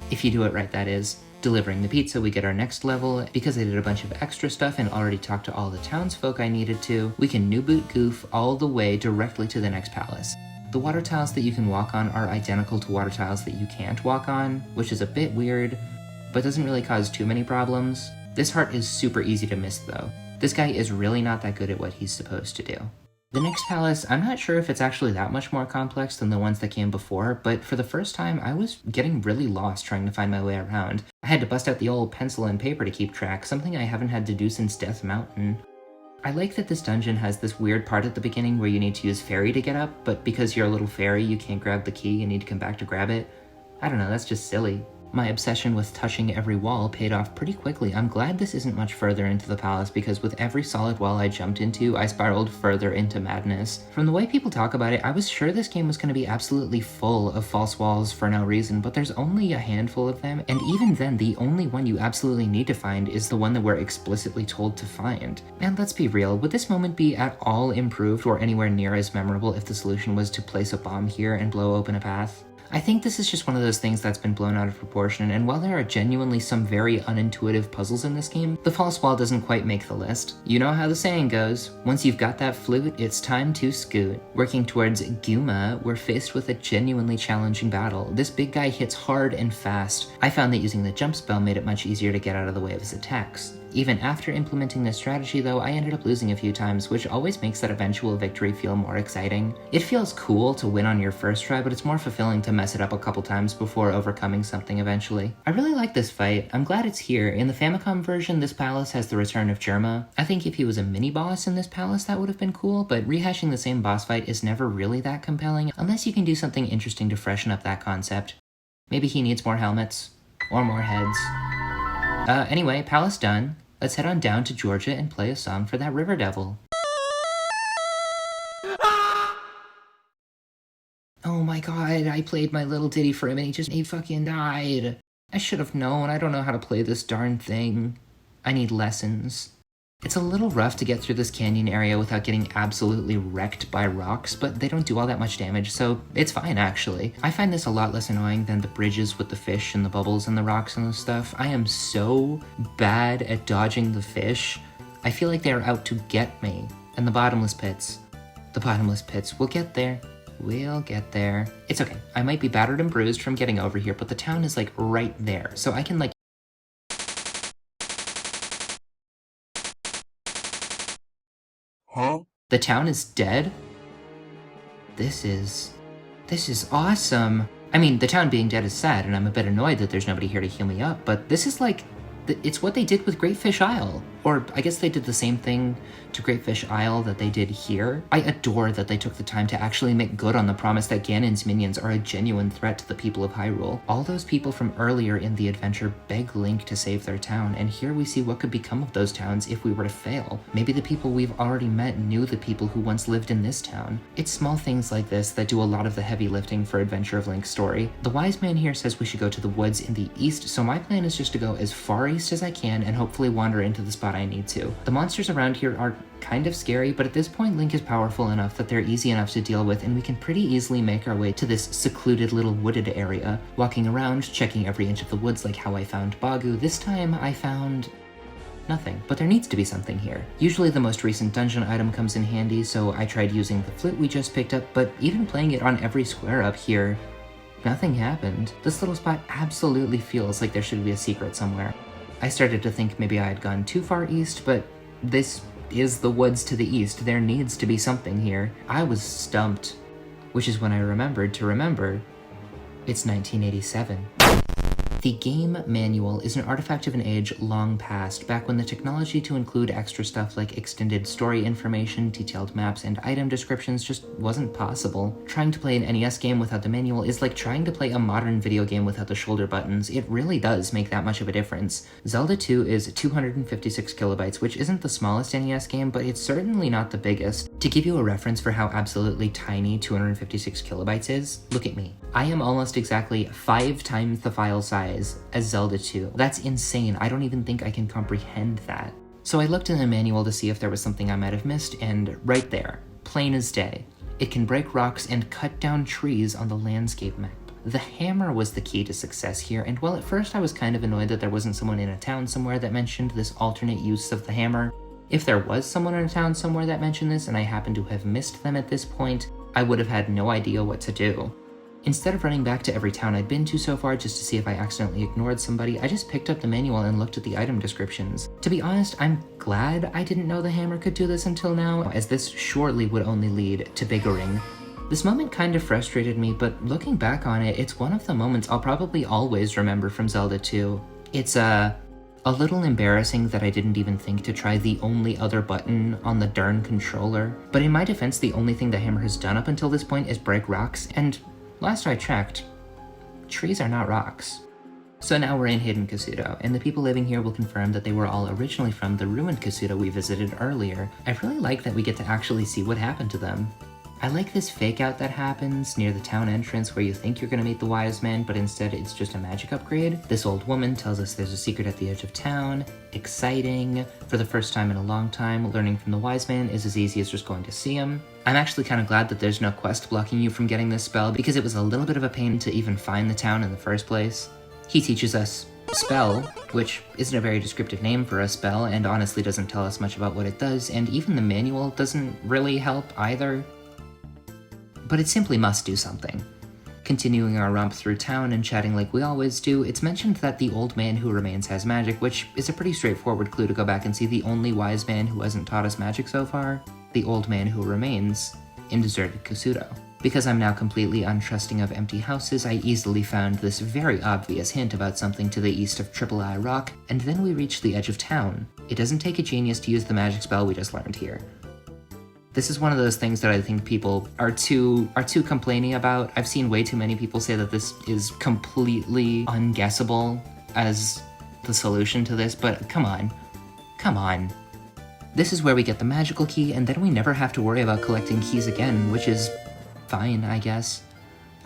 If you do it right, that is. Delivering the pizza, we get our next level. Because I did a bunch of extra stuff and already talked to all the townsfolk I needed to, we can new boot goof all the way directly to the next palace. The water tiles that you can walk on are identical to water tiles that you can't walk on, which is a bit weird, but doesn't really cause too many problems. This heart is super easy to miss though. This guy is really not that good at what he's supposed to do. The next palace, I'm not sure if it's actually that much more complex than the ones that came before, but for the first time I was getting really lost trying to find my way around. I had to bust out the old pencil and paper to keep track, something I haven't had to do since Death Mountain. I like that this dungeon has this weird part at the beginning where you need to use fairy to get up, but because you're a little fairy you can't grab the key, you need to come back to grab it. I don't know, that's just silly. My obsession with touching every wall paid off pretty quickly. I'm glad this isn't much further into the palace because with every solid wall I jumped into, I spiraled further into madness. From the way people talk about it, I was sure this game was going to be absolutely full of false walls for no reason, but there's only a handful of them, and even then, the only one you absolutely need to find is the one that we're explicitly told to find. And let's be real, would this moment be at all improved or anywhere near as memorable if the solution was to place a bomb here and blow open a path? I think this is just one of those things that's been blown out of proportion, and while there are genuinely some very unintuitive puzzles in this game, the false wall doesn't quite make the list. You know how the saying goes, once you've got that flute, it's time to scoot. Working towards Guma, we're faced with a genuinely challenging battle. This big guy hits hard and fast. I found that using the jump spell made it much easier to get out of the way of his attacks. Even after implementing this strategy though, I ended up losing a few times, which always makes that eventual victory feel more exciting. It feels cool to win on your first try, but it's more fulfilling to mess it up a couple times before overcoming something eventually. I really like this fight. I'm glad it's here. In the Famicom version, this palace has the return of Germa. I think if he was a mini-boss in this palace, that would have been cool, but rehashing the same boss fight is never really that compelling, unless you can do something interesting to freshen up that concept. Maybe he needs more helmets. Or more heads. Anyway, palace done. Let's head on down to Georgia and play a song for that river devil. Oh my god, I played my little ditty for him and he fucking died. I should have known, I don't know how to play this darn thing. I need lessons. It's a little rough to get through this canyon area without getting absolutely wrecked by rocks, but they don't do all that much damage, so it's fine actually. I find this a lot less annoying than the bridges with the fish and the bubbles and the rocks and the stuff. I am so bad at dodging the fish. I feel like they're out to get me. And the bottomless pits. The bottomless pits. We'll get there. We'll get there. It's okay. I might be battered and bruised from getting over here, but the town is like right there, so I can like The town is dead? This is awesome. I mean, the town being dead is sad, and I'm a bit annoyed that there's nobody here to heal me up, but this is like, it's what they did with Great Fish Isle. Or I guess they did the same thing to Great Fish Isle that they did here. I adore that they took the time to actually make good on the promise that Ganon's minions are a genuine threat to the people of Hyrule. All those people from earlier in the adventure beg Link to save their town, and here we see what could become of those towns if we were to fail. Maybe the people we've already met knew the people who once lived in this town. It's small things like this that do a lot of the heavy lifting for Adventure of Link's story. The wise man here says we should go to the woods in the east, so my plan is just to go as far east as I can and hopefully wander into the spot I need to. The monsters around here are kind of scary, but at this point Link is powerful enough that they're easy enough to deal with, and we can pretty easily make our way to this secluded little wooded area. Walking around, checking every inch of the woods like how I found Bagu, this time I found nothing. But there needs to be something here. Usually the most recent dungeon item comes in handy, so I tried using the flute we just picked up, but even playing it on every square up here, nothing happened. This little spot absolutely feels like there should be a secret somewhere. I started to think maybe I had gone too far east, but this is the woods to the east. There needs to be something here. I was stumped, which is when I remembered to remember it's 1987. The game manual is an artifact of an age long past, back when the technology to include extra stuff like extended story information, detailed maps, and item descriptions just wasn't possible. Trying to play an NES game without the manual is like trying to play a modern video game without the shoulder buttons. It really does make that much of a difference. Zelda 2 is 256 kilobytes, which isn't the smallest NES game, but it's certainly not the biggest. To give you a reference for how absolutely tiny 256 kilobytes is, look at me. I am almost exactly 5 times the file size as Zelda 2. That's insane. I don't even think I can comprehend that. So I looked in the manual to see if there was something I might have missed, and right there, plain as day, it can break rocks and cut down trees on the landscape map. The hammer was the key to success here, and while at first I was kind of annoyed that there wasn't someone in a town somewhere that mentioned this alternate use of the hammer, if there was someone in a town somewhere that mentioned this and I happened to have missed them at this point, I would have had no idea what to do. Instead of running back to every town I'd been to so far just to see if I accidentally ignored somebody, I just picked up the manual and looked at the item descriptions. To be honest, I'm glad I didn't know the hammer could do this until now, as this surely would only lead to biggering. This moment kind of frustrated me, but looking back on it, it's one of the moments I'll probably always remember from Zelda 2. It's a little embarrassing that I didn't even think to try the only other button on the darn controller, but in my defense, the only thing the hammer has done up until this point is break rocks, and last I checked, trees are not rocks. So now we're in Hidden Kasuto, and the people living here will confirm that they were all originally from the ruined Kasuto we visited earlier. I really like that we get to actually see what happened to them. I like this fake out that happens near the town entrance where you think you're gonna meet the wise man, but instead it's just a magic upgrade. This old woman tells us there's a secret at the edge of town. Exciting. For the first time in a long time, learning from the wise man is as easy as just going to see him. I'm actually kind of glad that there's no quest blocking you from getting this spell, because it was a little bit of a pain to even find the town in the first place. He teaches us spell, which isn't a very descriptive name for a spell, and honestly doesn't tell us much about what it does, and even the manual doesn't really help either. But it simply must do something. Continuing our romp through town and chatting like we always do, it's mentioned that the old man who remains has magic, which is a pretty straightforward clue to go back and see the only wise man who hasn't taught us magic so far, the old man who remains in deserted Kasuto. Because I'm now completely untrusting of empty houses, I easily found this very obvious hint about something to the east of Triple Eye Rock, and then we reach the edge of town. It doesn't take a genius to use the magic spell we just learned here. This is one of those things that I think people are too complaining about. I've seen way too many people say that this is completely unguessable as the solution to this, but come on. This is where we get the magical key, and then we never have to worry about collecting keys again, which is fine, I guess.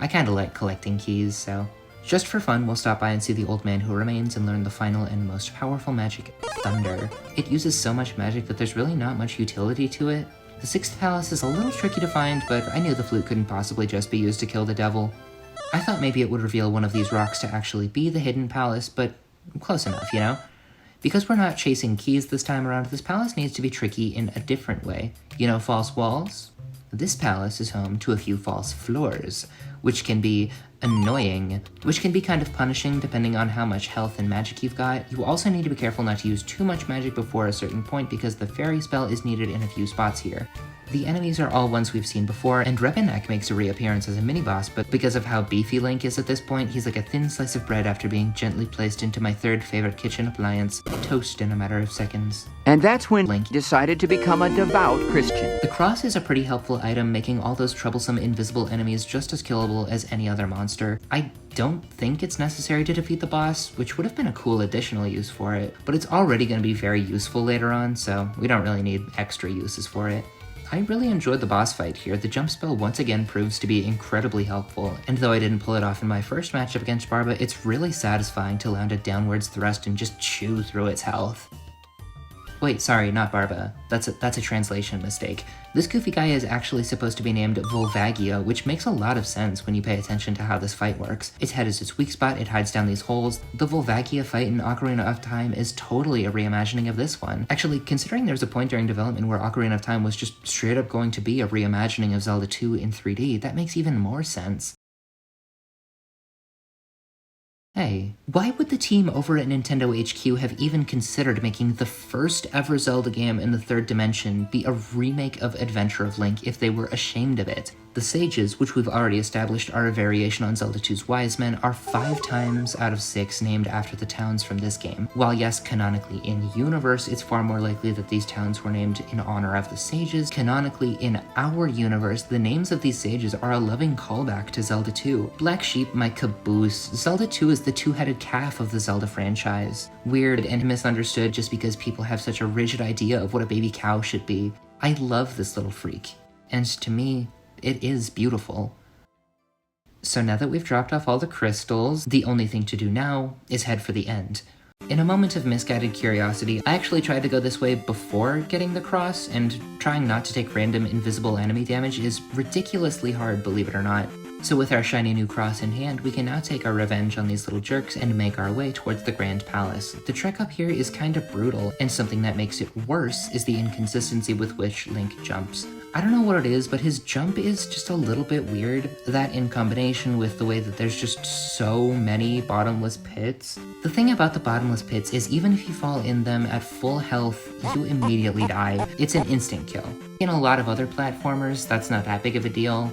I kinda like collecting keys, so. Just for fun, we'll stop by and see the old man who remains and learn the final and most powerful magic, Thunder. It uses so much magic that there's really not much utility to it. The sixth palace is a little tricky to find, but I knew the flute couldn't possibly just be used to kill the devil. I thought maybe it would reveal one of these rocks to actually be the hidden palace, but close enough, you know? Because we're not chasing keys this time around, this palace needs to be tricky in a different way. You know false walls? This palace is home to a few false floors, which can be annoying, which can be kind of punishing depending on how much health and magic you've got. You also need to be careful not to use too much magic before a certain point because the fairy spell is needed in a few spots here. The enemies are all ones we've seen before, and Rebenek makes a reappearance as a mini-boss, but because of how beefy Link is at this point, he's like a thin slice of bread after being gently placed into my third favorite kitchen appliance, toast in a matter of seconds. And that's when Link decided to become a devout Christian. The cross is a pretty helpful item, making all those troublesome invisible enemies just as killable as any other monster. I don't think it's necessary to defeat the boss, which would have been a cool additional use for it, but it's already going to be very useful later on, so we don't really need extra uses for it. I really enjoyed the boss fight here. The jump spell once again proves to be incredibly helpful, and though I didn't pull it off in my first matchup against Barba, it's really satisfying to land a downwards thrust and just chew through its health. Wait, sorry, not Barba. That's a translation mistake. This goofy guy is actually supposed to be named Volvagia, which makes a lot of sense when you pay attention to how this fight works. Its head is its weak spot, it hides down these holes. The Volvagia fight in Ocarina of Time is totally a reimagining of this one. Actually, considering there's a point during development where Ocarina of Time was just straight up going to be a reimagining of Zelda 2 in 3D, that makes even more sense. Hey, why would the team over at Nintendo HQ have even considered making the first ever Zelda game in the third dimension be a remake of Adventure of Link if they were ashamed of it? The Sages, which we've already established are a variation on Zelda 2's Wise Men, are 5 times out of 6 named after the towns from this game. While yes, canonically in-universe, it's far more likely that these towns were named in honor of the Sages, canonically in our universe, the names of these sages are a loving callback to Zelda 2. Black Sheep, my caboose. Zelda 2 is the two-headed calf of the Zelda franchise. Weird and misunderstood just because people have such a rigid idea of what a baby cow should be. I love this little freak. And to me, it is beautiful. So now that we've dropped off all the crystals, the only thing to do now is head for the end. In a moment of misguided curiosity, I actually tried to go this way before getting the cross, and trying not to take random invisible enemy damage is ridiculously hard, believe it or not. So with our shiny new cross in hand, we can now take our revenge on these little jerks and make our way towards the Grand Palace. The trek up here is kinda brutal, and something that makes it worse is the inconsistency with which Link jumps. I don't know what it is, but his jump is just a little bit weird. That in combination with the way that there's just so many bottomless pits. The thing about the bottomless pits is even if you fall in them at full health, you immediately die. It's an instant kill. In a lot of other platformers, that's not that big of a deal.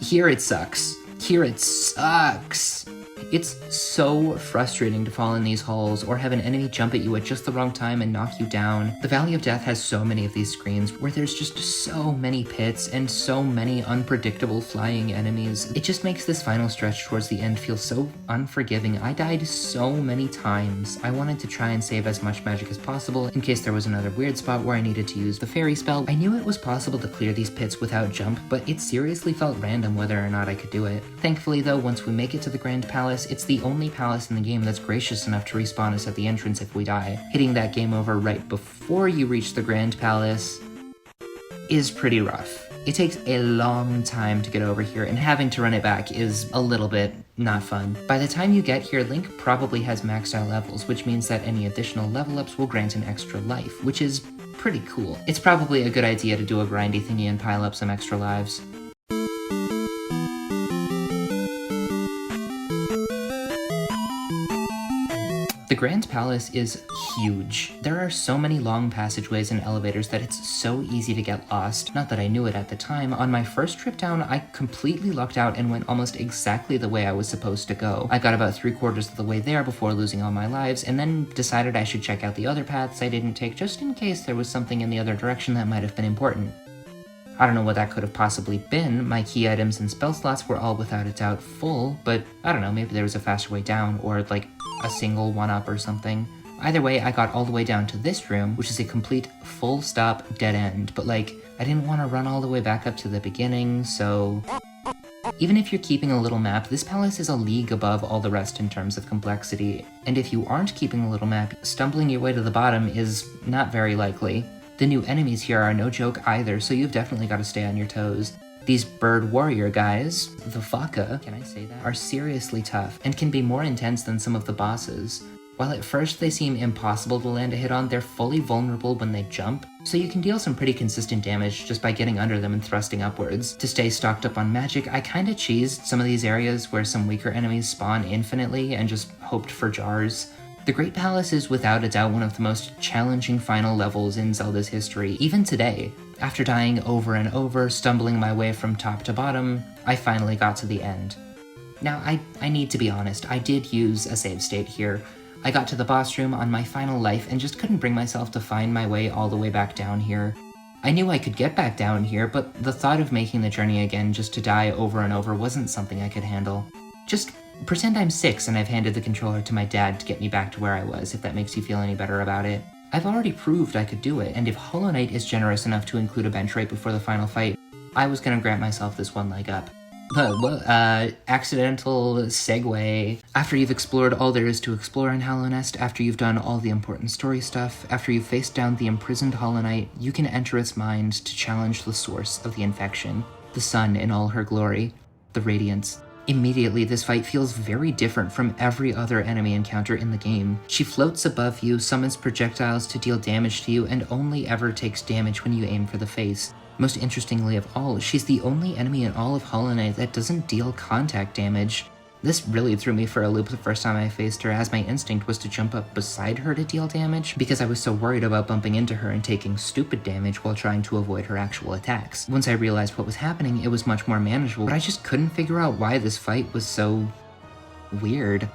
Here it sucks. Here it sucks. It's so frustrating to fall in these holes or have an enemy jump at you at just the wrong time and knock you down. The Valley of Death has so many of these screens where there's just so many pits and so many unpredictable flying enemies. It just makes this final stretch towards the end feel so unforgiving. I died so many times. I wanted to try and save as much magic as possible in case there was another weird spot where I needed to use the fairy spell. I knew it was possible to clear these pits without jump, but it seriously felt random whether or not I could do it. Thankfully though, once we make it to the Grand Palace, it's the only palace in the game that's gracious enough to respawn us at the entrance if we die. Hitting that game over right before you reach the Grand Palace is pretty rough. It takes a long time to get over here, and having to run it back is a little bit not fun. By the time you get here, Link probably has maxed out levels, which means that any additional level ups will grant an extra life, which is pretty cool. It's probably a good idea to do a grindy thingy and pile up some extra lives. The Grand Palace is huge. There are so many long passageways and elevators that it's so easy to get lost. Not that I knew it at the time. On my first trip down, I completely lucked out and went almost exactly the way I was supposed to go. I got about 3/4 of the way there before losing all my lives, and then decided I should check out the other paths I didn't take just in case there was something in the other direction that might have been important. I don't know what that could have possibly been. My key items and spell slots were all without a doubt full, but I don't know, maybe there was a faster way down, or like a single one-up or something. Either way, I got all the way down to this room, which is a complete full-stop dead end, but like, I didn't want to run all the way back up to the beginning, so... Even if you're keeping a little map, this palace is a league above all the rest in terms of complexity, and if you aren't keeping a little map, stumbling your way to the bottom is not very likely. The new enemies here are no joke either, so you've definitely got to stay on your toes. These bird warrior guys, the Faka, can I say that, are seriously tough, and can be more intense than some of the bosses. While at first they seem impossible to land a hit on, they're fully vulnerable when they jump, so you can deal some pretty consistent damage just by getting under them and thrusting upwards. To stay stocked up on magic, I kinda cheesed some of these areas where some weaker enemies spawn infinitely and just hoped for jars. The Great Palace is without a doubt one of the most challenging final levels in Zelda's history, even today. After dying over and over, stumbling my way from top to bottom, I finally got to the end. Now, I need to be honest, I did use a save state here. I got to the boss room on my final life and just couldn't bring myself to find my way all the way back down here. I knew I could get back down here, but the thought of making the journey again just to die over and over wasn't something I could handle. Just pretend I'm 6 and I've handed the controller to my dad to get me back to where I was, if that makes you feel any better about it. I've already proved I could do it, and if Hollow Knight is generous enough to include a bench right before the final fight, I was gonna grant myself this one leg up. Accidental segue. After you've explored all there is to explore in Hollow Nest, after you've done all the important story stuff, after you've faced down the imprisoned Hollow Knight, you can enter its mind to challenge the source of the infection, the sun in all her glory, the radiance. Immediately, this fight feels very different from every other enemy encounter in the game. She floats above you, summons projectiles to deal damage to you, and only ever takes damage when you aim for the face. Most interestingly of all, she's the only enemy in all of Hollow Knight that doesn't deal contact damage. This really threw me for a loop the first time I faced her, as my instinct was to jump up beside her to deal damage, because I was so worried about bumping into her and taking stupid damage while trying to avoid her actual attacks. Once I realized what was happening, it was much more manageable, but I just couldn't figure out why this fight was so weird.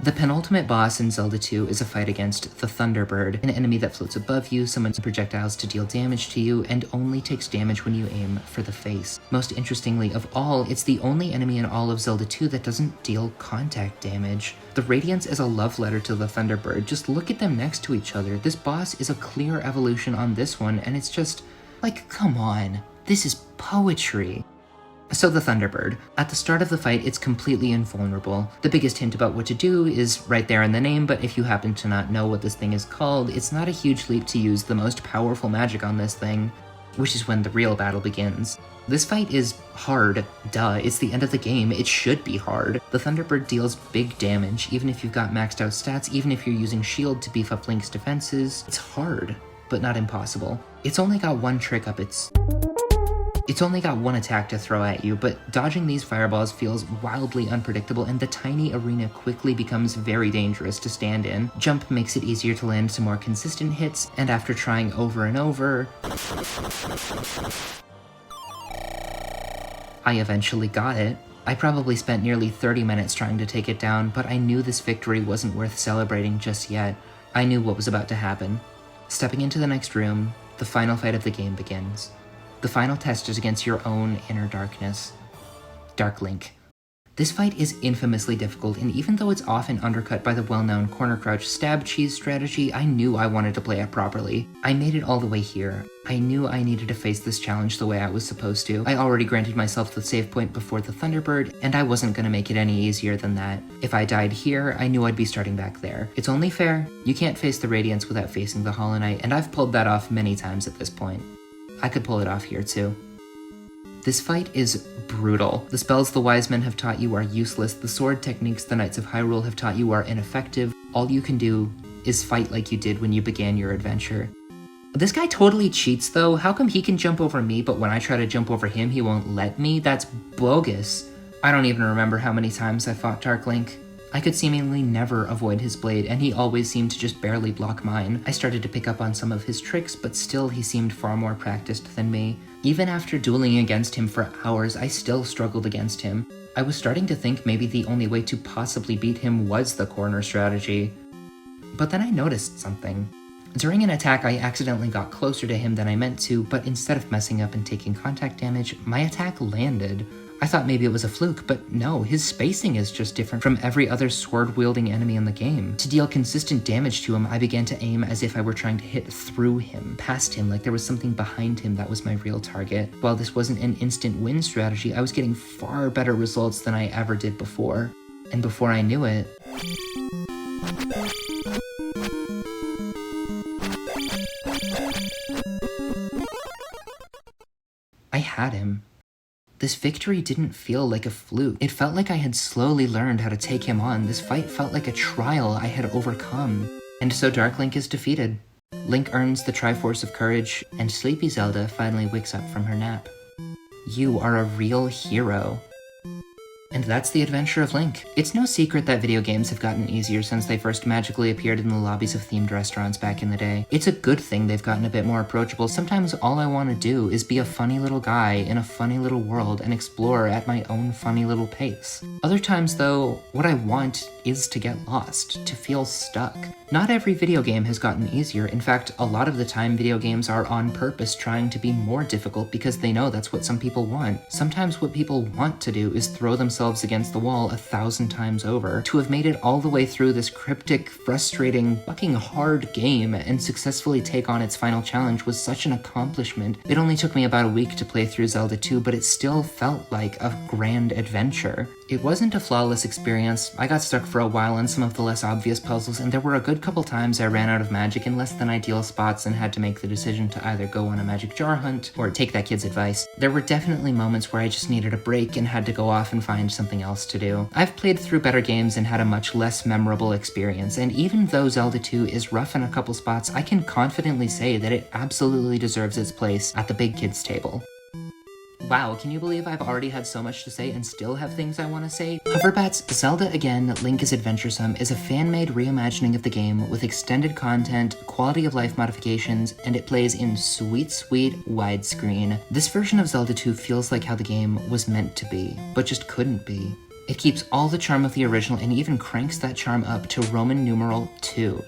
The penultimate boss in Zelda 2 is a fight against the Thunderbird, an enemy that floats above you, summons projectiles to deal damage to you, and only takes damage when you aim for the face. Most interestingly of all, it's the only enemy in all of Zelda 2 that doesn't deal contact damage. The Radiance is a love letter to the Thunderbird. Just look at them next to each other. This boss is a clear evolution on this one, and it's just, like, come on. This is poetry. So the Thunderbird. At the start of the fight, it's completely invulnerable. The biggest hint about what to do is right there in the name, but if you happen to not know what this thing is called, it's not a huge leap to use the most powerful magic on this thing, which is when the real battle begins. This fight is hard, duh, it's the end of the game, it should be hard. The Thunderbird deals big damage, even if you've got maxed out stats, even if you're using shield to beef up Link's defenses. It's hard, but not impossible. It's only got one attack to throw at you, but dodging these fireballs feels wildly unpredictable, and the tiny arena quickly becomes very dangerous to stand in. Jump makes it easier to land some more consistent hits, and after trying over and over, I eventually got it. I probably spent nearly 30 minutes trying to take it down, but I knew this victory wasn't worth celebrating just yet. I knew what was about to happen. Stepping into the next room, the final fight of the game begins. The final test is against your own inner darkness. Dark Link. This fight is infamously difficult, and even though it's often undercut by the well-known corner crouch stab cheese strategy, I knew I wanted to play it properly. I made it all the way here. I knew I needed to face this challenge the way I was supposed to. I already granted myself the save point before the Thunderbird, and I wasn't gonna make it any easier than that. If I died here, I knew I'd be starting back there. It's only fair. You can't face the Radiance without facing the Hollow Knight, and I've pulled that off many times at this point. I could pull it off here too. This fight is brutal. The spells the wise men have taught you are useless, the sword techniques the Knights of Hyrule have taught you are ineffective. All you can do is fight like you did when you began your adventure. This guy totally cheats though. How come he can jump over me, but when I try to jump over him, he won't let me? That's bogus. I don't even remember how many times I fought Dark Link. I could seemingly never avoid his blade, and he always seemed to just barely block mine. I started to pick up on some of his tricks, but still he seemed far more practiced than me. Even after dueling against him for hours, I still struggled against him. I was starting to think maybe the only way to possibly beat him was the corner strategy. But then I noticed something. During an attack, I accidentally got closer to him than I meant to, but instead of messing up and taking contact damage, my attack landed. I thought maybe it was a fluke, but no, his spacing is just different from every other sword-wielding enemy in the game. To deal consistent damage to him, I began to aim as if I were trying to hit through him, past him, like there was something behind him that was my real target. While this wasn't an instant win strategy, I was getting far better results than I ever did before. And before I knew it, I had him. This victory didn't feel like a fluke. It felt like I had slowly learned how to take him on. This fight felt like a trial I had overcome. And so Dark Link is defeated. Link earns the Triforce of Courage, and sleepy Zelda finally wakes up from her nap. You are a real hero. And that's the adventure of Link. It's no secret that video games have gotten easier since they first magically appeared in the lobbies of themed restaurants back in the day. It's a good thing they've gotten a bit more approachable. Sometimes all I want to do is be a funny little guy in a funny little world and explore at my own funny little pace. Other times, though, what I want is to get lost, to feel stuck. Not every video game has gotten easier. In fact, a lot of the time video games are on purpose trying to be more difficult because they know that's what some people want. Sometimes what people want to do is throw themselves against the wall 1,000 times over. To have made it all the way through this cryptic, frustrating, fucking hard game and successfully take on its final challenge was such an accomplishment. It only took me about a week to play through Zelda 2, but it still felt like a grand adventure. It wasn't a flawless experience. I got stuck for a while on some of the less obvious puzzles, and there were a good couple times I ran out of magic in less than ideal spots and had to make the decision to either go on a magic jar hunt or take that kid's advice. There were definitely moments where I just needed a break and had to go off and find something else to do. I've played through better games and had a much less memorable experience, and even though Zelda 2 is rough in a couple spots, I can confidently say that it absolutely deserves its place at the big kids table. Wow, can you believe I've already had so much to say and still have things I want to say? Hoverbat's Zelda Again, Link is Adventuresome is a fan-made reimagining of the game with extended content, quality of life modifications, and it plays in sweet, sweet widescreen. This version of Zelda 2 feels like how the game was meant to be, but just couldn't be. It keeps all the charm of the original and even cranks that charm up to Roman numeral 2.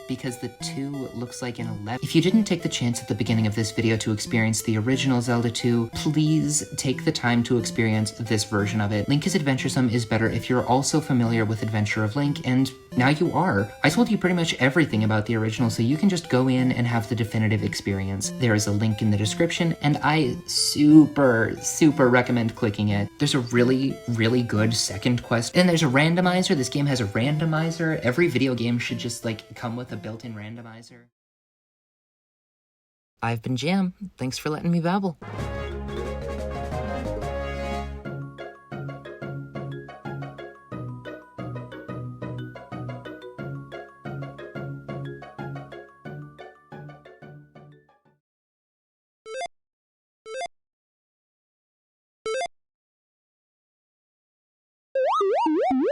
Because the 2 looks like an 11. If you didn't take the chance at the beginning of this video to experience the original Zelda 2, please take the time to experience this version of it. Link is Adventuresome is better if you're also familiar with Adventure of Link, and now you are. I told you pretty much everything about the original, so you can just go in and have the definitive experience. There is a link in the description, and I super recommend clicking it. There's a really good second quest, and there's a randomizer. This game has a randomizer. Every video game should just come with a built-in randomizer. I've been Jam. Thanks for letting me babble.